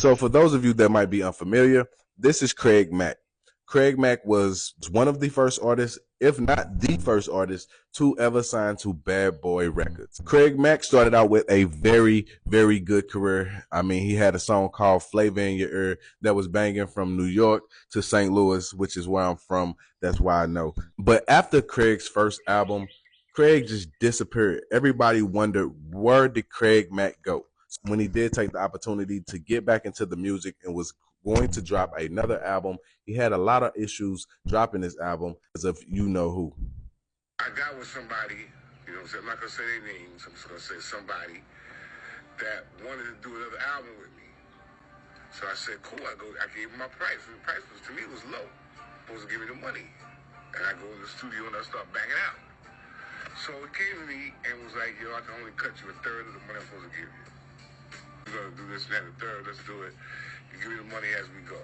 So for those of you that might be unfamiliar, this is Craig Mack. Craig Mack was one of the first artists, if not the first artist, to ever sign to Bad Boy Records. Craig Mack started out with a very, very good career. I mean, he had a song called Flavor in Your Ear that was banging from New York to St. Louis, which is where I'm from. That's why I know. But after Craig's first album, Craig just disappeared. Everybody wondered, where did Craig Mack go? When he did take the opportunity to get back into the music and was going to drop another album, he had a lot of issues dropping this album because of you know who. I got with somebody, you know what I'm saying? I'm not going to say their names. I'm just going to say somebody that wanted to do another album with me. So I said, cool. I gave him my price. The price was, to me, was low. Supposed to give me the money. And I go in the studio and I start banging out. So he came to me and was like, yo, I can only cut you a third of the money I'm supposed to give you. We're going to do this and that, a third. Let's do it. You give me the money as we go.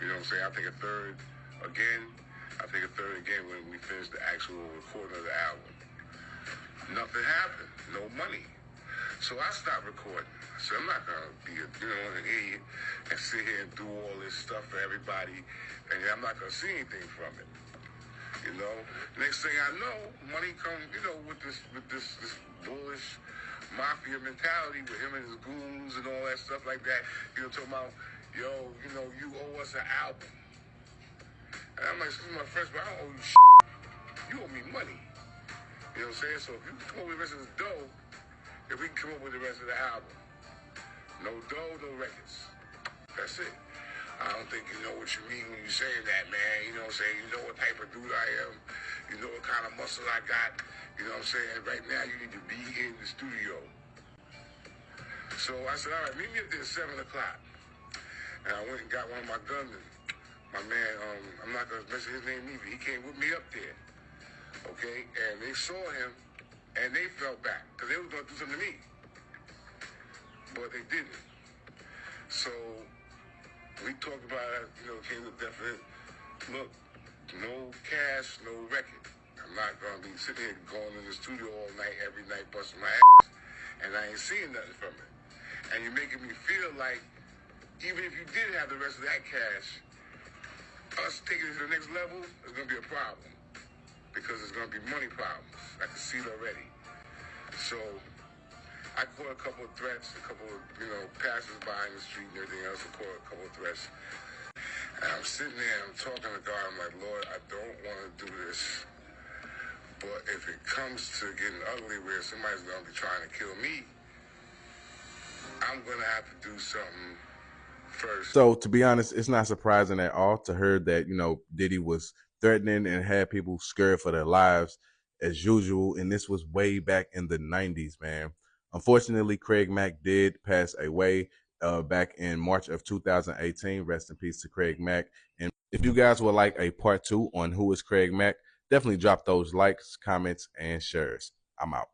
You know what I'm saying? I'll take a third again. I'll take a third again when we finish the actual recording of the album. Nothing happened. No money. So I stopped recording. So I'm not going to be an idiot and sit here and do all this stuff for everybody, and I'm not going to see anything from it. You know? Next thing I know, money comes, with this bullish mafia mentality with him and his goons and all that stuff like that. Talking about, yo, you owe us an album. And I'm like, excuse my French, but I don't owe you shit. You owe me money. You know what I'm saying? So if you come up with the rest of the dough, if we can come up with the rest of the album. No dough, no records. That's it. I don't think you know what you mean when you're saying that, man. You know what I'm saying? You know what type of dude I am. You know what kind of muscle I got. You know what I'm saying? Right now, you need to be in the studio. So I said, all right, meet me up there at 7 o'clock. And I went and got one of my gunmen. My man, I'm not going to mention his name either. He came with me up there. Okay? And they saw him, and they fell back. Because they were going to do something to me. But they didn't. So we talked about it, came to definite, look, no cash, no record. I'm not going to be sitting here going in the studio all night, every night, busting my ass, and I ain't seeing nothing from it. And you're making me feel like, even if you did have the rest of that cash, us taking it to the next level is going to be a problem. Because it's going to be money problems. I can see it already. So I caught a couple of threats, a couple of, passers-by in the street and everything else. I caught a couple of threats. And I'm sitting there, I'm talking to God. I'm like, Lord, I don't want to do this. But if it comes to getting ugly where somebody's going to be trying to kill me, I'm going to have to do something first. So to be honest, it's not surprising at all to hear that, Diddy was threatening and had people scared for their lives as usual. And this was way back in the 90s, man. Unfortunately, Craig Mack did pass away back in March of 2018. Rest in peace to Craig Mack. And if you guys would like a part 2 on who is Craig Mack, definitely drop those likes, comments, and shares. I'm out.